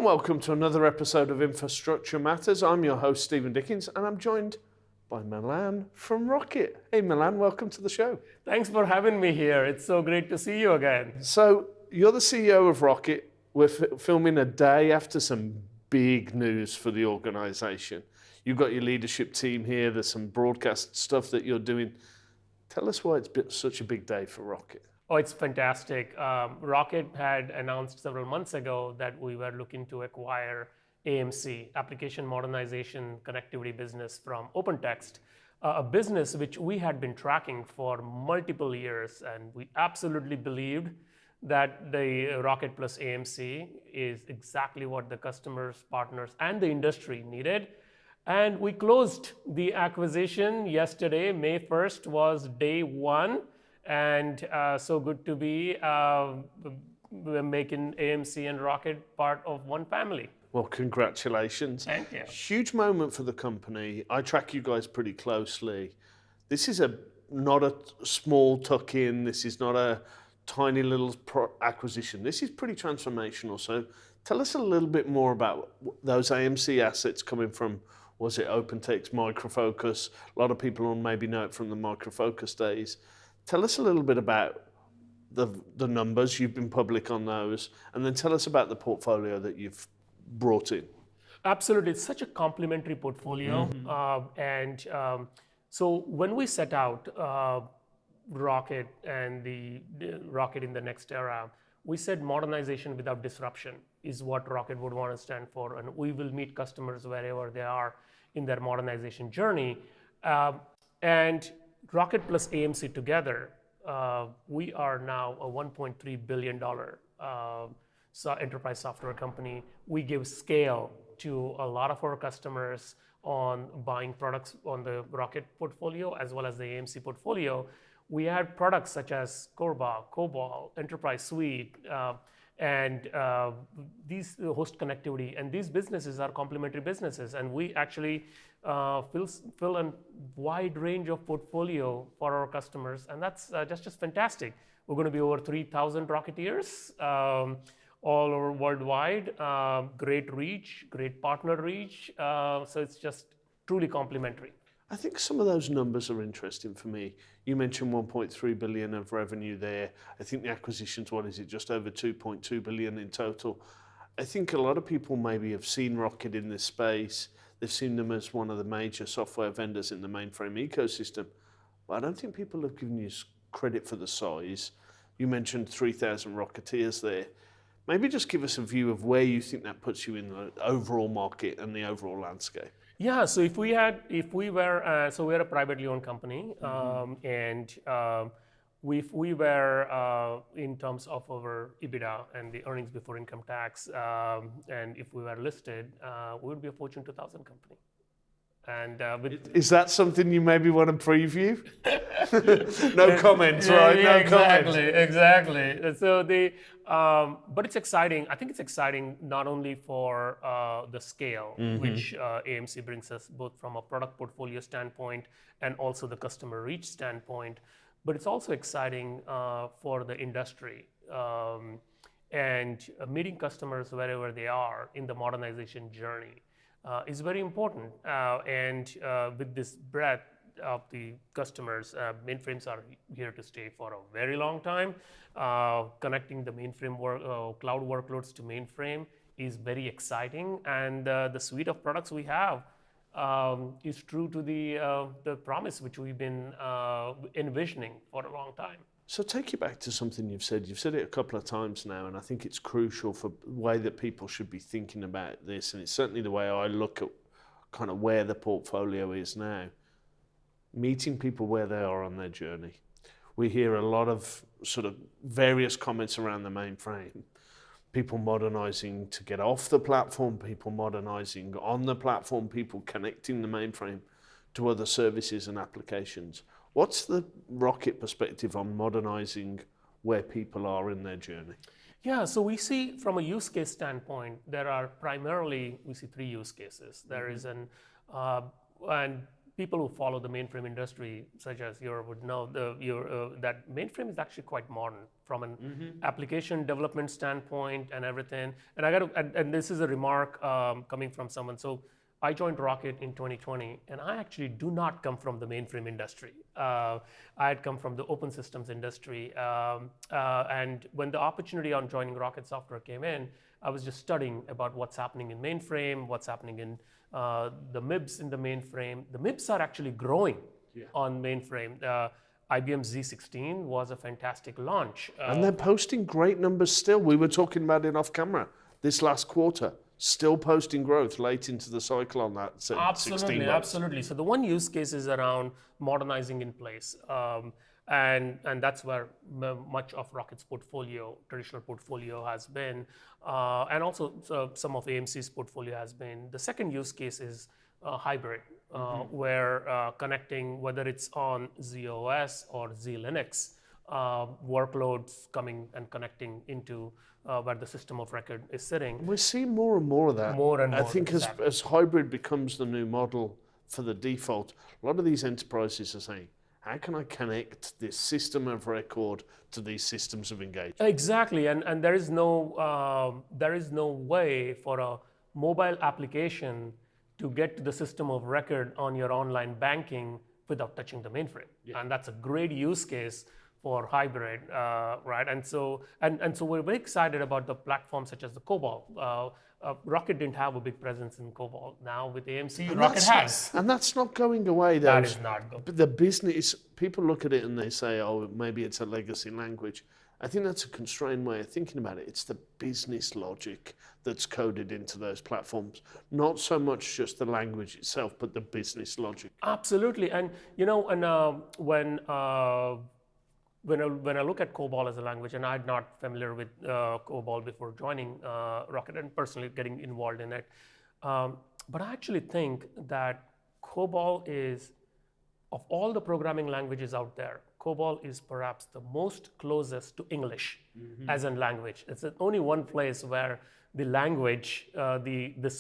and welcome to another episode of Infrastructure Matters. I'm your host, Steven Dickens, and I'm joined by Milan from Rocket. Hey Milan, welcome to the show. Thanks for having me here. It's so great to see you again. So, you're the CEO of Rocket. We're filming a day after some big news for the organization. You've got your leadership team here, there's some broadcast stuff that you're doing. Tell us why it's been such a big day for Rocket. Oh, it's fantastic. Rocket had announced several months ago that we were looking to acquire AMC, Application Modernization Connectivity business from OpenText, a business which we had been tracking for multiple years, and we absolutely believed that the Rocket plus AMC is exactly what the customers, partners, and the industry needed. And we closed the acquisition yesterday. May 1st was day one. And so good to be making AMC and Rocket part of one family. Well, congratulations. Thank you. Huge moment for the company. I track you guys pretty closely. This is not a small tuck-in. This is not a tiny little acquisition. This is pretty transformational. So tell us a little bit more about those AMC assets coming from, was it OpenText, Micro Focus? A lot of people will maybe know it from the Micro Focus days. Tell us a little bit about the numbers. You've been public on those, and then tell us about the portfolio that you've brought in. Absolutely, it's such a complementary portfolio. So when we set out Rocket and the Rocket in the next era, we said modernization without disruption is what Rocket would want to stand for, and we will meet customers wherever they are in their modernization journey. And Rocket plus AMC together, we are now a $1.3 billion enterprise software company. We give scale to a lot of our customers on buying products on the Rocket portfolio as well as the AMC portfolio. We had products such as Corba, COBOL, Enterprise Suite, and these host connectivity. And these businesses are complementary businesses, and we actually fill a wide range of portfolio for our customers, and that's just fantastic. We're going to be over 3,000 Rocketeers all over worldwide, great reach, great partner reach, so it's just truly complementary. I think some of those numbers are interesting for me. You mentioned 1.3 billion of revenue there. I think the acquisition's, just over 2.2 billion in total. I think a lot of people maybe have seen Rocket in this space. They've seen them as one of the major software vendors in the mainframe ecosystem. But I don't think people have given you credit for the size. You mentioned 3,000 Rocketeers there. Maybe just give us a view of where you think that puts you in the overall market and the overall landscape. Yeah, so we're a privately owned company, and if we were in terms of our EBITDA and the earnings before income tax, and if we were listed, we would be a Fortune 2000 company. And is that something you maybe want to preview? No comments, right? Yeah, no comments. Exactly. So but it's exciting. I think it's exciting not only for the scale, which AMC brings us both from a product portfolio standpoint and also the customer reach standpoint, but it's also exciting for the industry and meeting customers wherever they are in the modernization journey. Is very important, and with this breadth of the customers, mainframes are here to stay for a very long time. Connecting the mainframe cloud workloads to mainframe is very exciting, and the suite of products we have is true to the promise which we've been envisioning for a long time. So take you back to something you've said. You've said it a couple of times now, and I think it's crucial for the way that people should be thinking about this, and it's certainly the way I look at kind of where the portfolio is now. Meeting people where they are on their journey. We hear a lot of sort of various comments around the mainframe. People modernizing to get off the platform, people modernizing on the platform, people connecting the mainframe to other services and applications. What's the Rocket perspective on modernizing where people are in their journey? Yeah, so we see from a use case standpoint, we see three use cases. There is and people who follow the mainframe industry, such as you would know, that mainframe is actually quite modern from an application development standpoint and everything. And and this is a remark coming from someone. So I joined Rocket in 2020, and I actually do not come from the mainframe industry. I had come from the open systems industry. And when the opportunity on joining Rocket Software came in, I was just studying about what's happening in mainframe, what's happening in the MIBs in the mainframe. The MIBs are actually growing on mainframe. IBM Z16 was a fantastic launch. And they're posting great numbers still. We were talking about it off camera this last quarter. Still posting growth late into the cycle on that 16 months. Absolutely. So the one use case is around modernizing in place. And that's where much of Rocket's portfolio, traditional portfolio, has been, and also some of AMC's portfolio has been. The second use case is hybrid, where connecting, whether it's on ZOS or Z Linux, workloads coming and connecting into where the system of record is sitting. We're seeing more and more of that. More and more. I think exactly. as hybrid becomes the new model for the default, a lot of these enterprises are saying, how can I connect this system of record to these systems of engagement? Exactly, and there is no way for a mobile application to get to the system of record on your online banking without touching the mainframe, and that's a great use case for hybrid, right? And so we're very excited about the platforms such as the COBOL. Rocket didn't have a big presence in COBOL. Now with AMC, And Rocket has. And that's not going away. That is not going. The business, people look at it and they say, oh, maybe it's a legacy language. I think that's a constrained way of thinking about it. It's the business logic that's coded into those platforms, not so much just the language itself, but the business logic. Absolutely, and when I look at COBOL as a language, and I'm not familiar with COBOL before joining Rocket and personally getting involved in it, but I actually think that COBOL is, of all the programming languages out there, COBOL is perhaps the most closest to English as a language. It's only one place where the language, the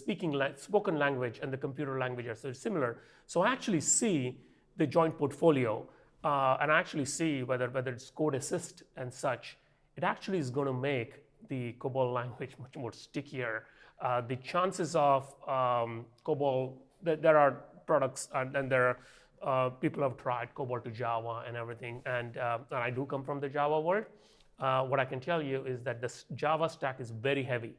spoken language and the computer language are so similar. So I actually see the joint portfolio. And I actually see whether it's code assist and such, it actually is going to make the COBOL language much more stickier. The chances of COBOL, there are products and there are people have tried COBOL to Java and everything, and I do come from the Java world. What I can tell you is that the Java stack is very heavy.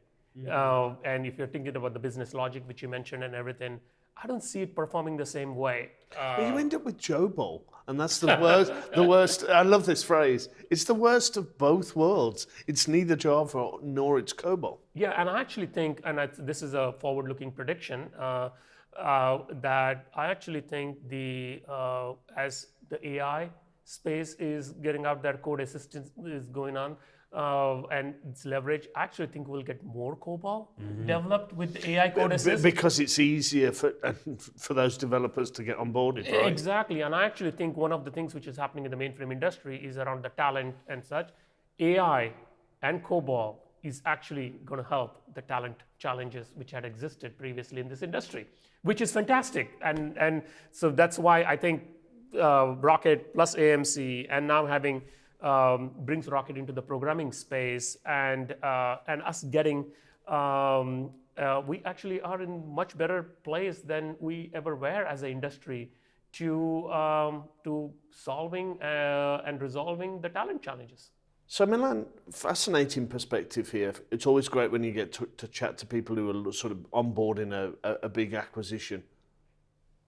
And if you're thinking about the business logic, which you mentioned and everything, I don't see it performing the same way. You end up with JOBOL, and that's the worst. The worst. I love this phrase. It's the worst of both worlds. It's neither Java nor it's COBOL. Yeah, and I actually think, and this is a forward-looking prediction, that I actually think as the AI space is getting out there, code assistance is going on, and its leverage, I actually think we'll get more COBOL developed with AI code assist. Because it's easier for those developers to get onboarded, right? Exactly, and I actually think one of the things which is happening in the mainframe industry is around the talent and such. AI and COBOL is actually going to help the talent challenges which had existed previously in this industry, which is fantastic. And so that's why I think Rocket plus AMC and now having brings Rocket into the programming space, and us getting, we actually are in much better place than we ever were as an industry to solving and resolving the talent challenges. So Milan, fascinating perspective here. It's always great when you get to chat to people who are sort of on board in a big acquisition.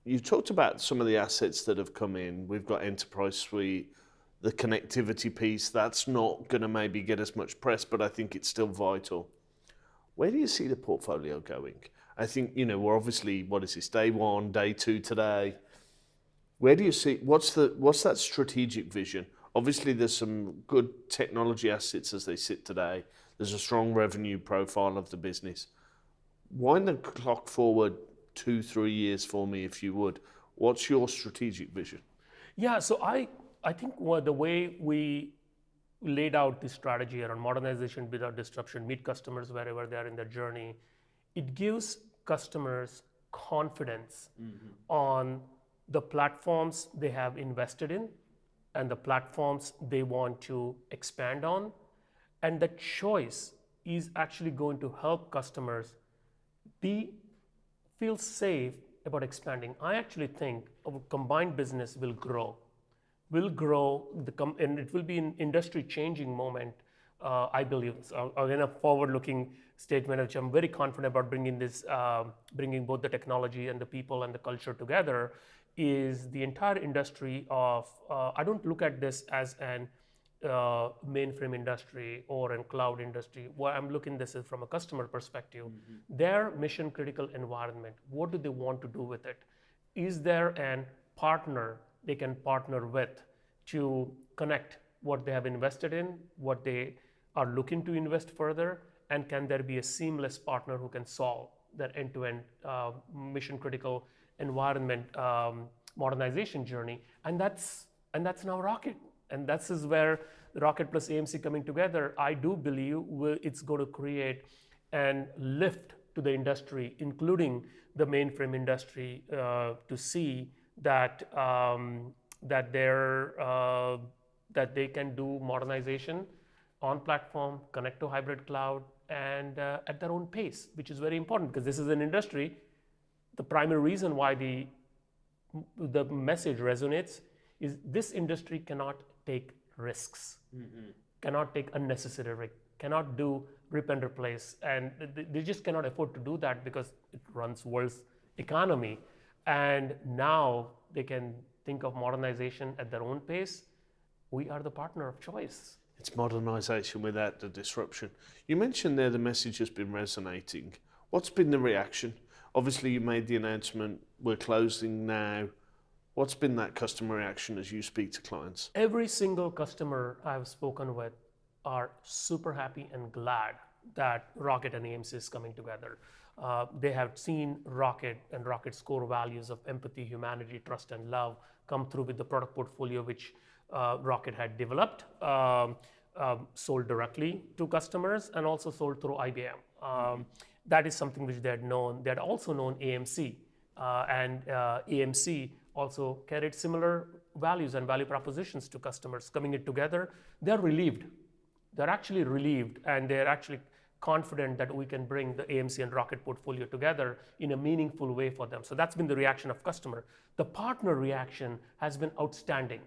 You talked about some of the assets that have come in. We've got Enterprise Suite, the connectivity piece. That's not going to maybe get as much press, but I think it's still vital. Where do you see the portfolio going? I think, we're obviously, what is this, day one, day two today? Where do you see, what's that strategic vision? Obviously, there's some good technology assets as they sit today. There's a strong revenue profile of the business. Wind the clock forward 2-3 years for me, if you would. What's your strategic vision? Yeah, so I think the way we laid out the strategy around modernization without disruption, meet customers wherever they are in their journey, it gives customers confidence on the platforms they have invested in and the platforms they want to expand on. And the choice is actually going to help customers feel safe about expanding. I actually think our combined business will grow, and it will be an industry-changing moment. I believe. So, in a forward-looking statement, which I'm very confident about bringing both the technology and the people and the culture together, is the entire industry of. I don't look at this as an mainframe industry or a cloud industry. What I'm looking at this is from a customer perspective. Their mission critical environment, what do they want to do with it? Is there a partner they can partner with to connect what they have invested in, what they are looking to invest further, and can there be a seamless partner who can solve that end-to-end mission critical environment modernization journey? And that's now Rocket. And this is where Rocket plus AMC coming together, I do believe it's going to create and lift to the industry, including the mainframe industry, to see that that they can do modernization on platform, connect to hybrid cloud, and at their own pace, which is very important because this is an industry. The primary reason why the message resonates is this industry cannot take risks, cannot take unnecessary risk, cannot do rip and replace, and they just cannot afford to do that because it runs world's economy. And now they can think of modernization at their own pace. We are the partner of choice. It's modernization without the disruption. You mentioned there the message has been resonating. What's been the reaction? Obviously, you made the announcement, we're closing now. What's been that customer reaction as you speak to clients? Every single customer I've spoken with are super happy and glad that Rocket and AMC is coming together. They have seen Rocket and Rocket's core values of empathy, humanity, trust, and love come through with the product portfolio which Rocket had developed, sold directly to customers, and also sold through IBM. That is something which they had known. They had also known AMC, and AMC also carried similar values and value propositions to customers. Coming it together, they're relieved. They're actually relieved, and they're actually confident that we can bring the AMC and Rocket portfolio together in a meaningful way for them. So that's been the reaction of customer. The partner reaction has been outstanding.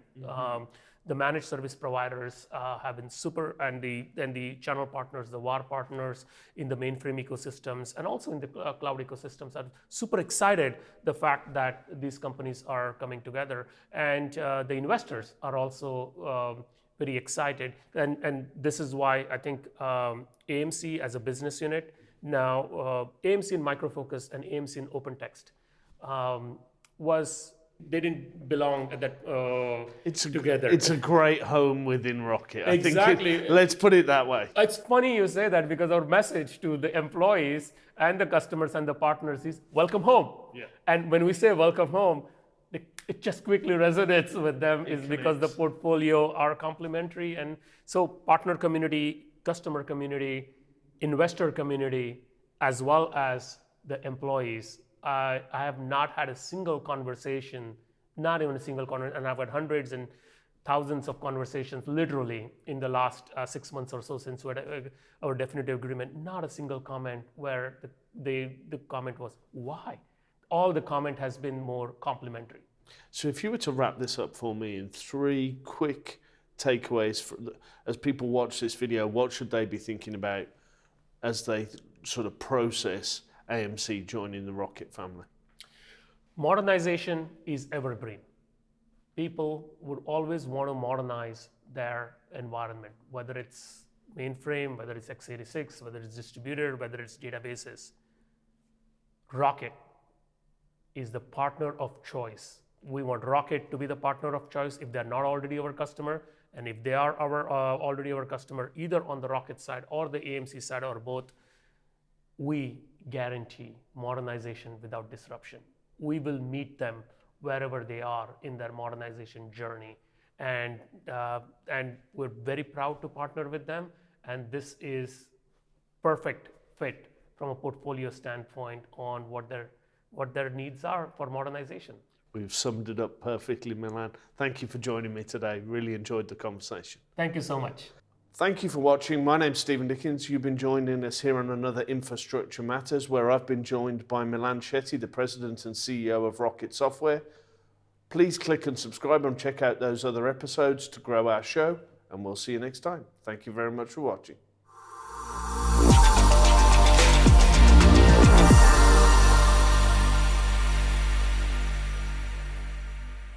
The managed service providers have been super, and the channel partners, the VAR partners in the mainframe ecosystems and also in the cloud ecosystems are super excited the fact that these companies are coming together. And the investors are also very excited. And this is why I think AMC as a business unit, now AMC in Micro Focus and AMC in OpenText they didn't belong at that together. It's a great home within Rocket. Exactly. Let's put it that way. It's funny you say that because our message to the employees and the customers and the partners is welcome home. Yeah. And when we say welcome home, it just quickly resonates with them because the portfolio are complementary. And so partner community, customer community, investor community, as well as the employees. I have not had a single conversation, not even a single conversation, and I've had hundreds and thousands of conversations literally in the last 6 months or so since we had our definitive agreement. Not a single comment where the comment was, why? All the comment has been more complimentary. So if you were to wrap this up for me in 3 quick takeaways, as people watch this video, what should they be thinking about as they sort of process AMC joining the Rocket family? Modernization is evergreen. People would always want to modernize their environment, whether it's mainframe, whether it's x86, whether it's distributed, whether it's databases. Rocket is the partner of choice. We want Rocket to be the partner of choice if they're not already our customer, and if they are already our customer, either on the Rocket side or the AMC side or both, we guarantee modernization without disruption. We will meet them wherever they are in their modernization journey, and we're very proud to partner with them. And this is perfect fit from a portfolio standpoint on what their needs are for modernization. We've summed it up perfectly, Milan. Thank you for joining me today. Really enjoyed the conversation. Thank you so much. Thank you for watching. My name's Steven Dickens. You've been joining us here on another Infrastructure Matters, where I've been joined by Milan Shetti, the President and CEO of Rocket Software. Please click and subscribe and check out those other episodes to grow our show, and we'll see you next time. Thank you very much for watching.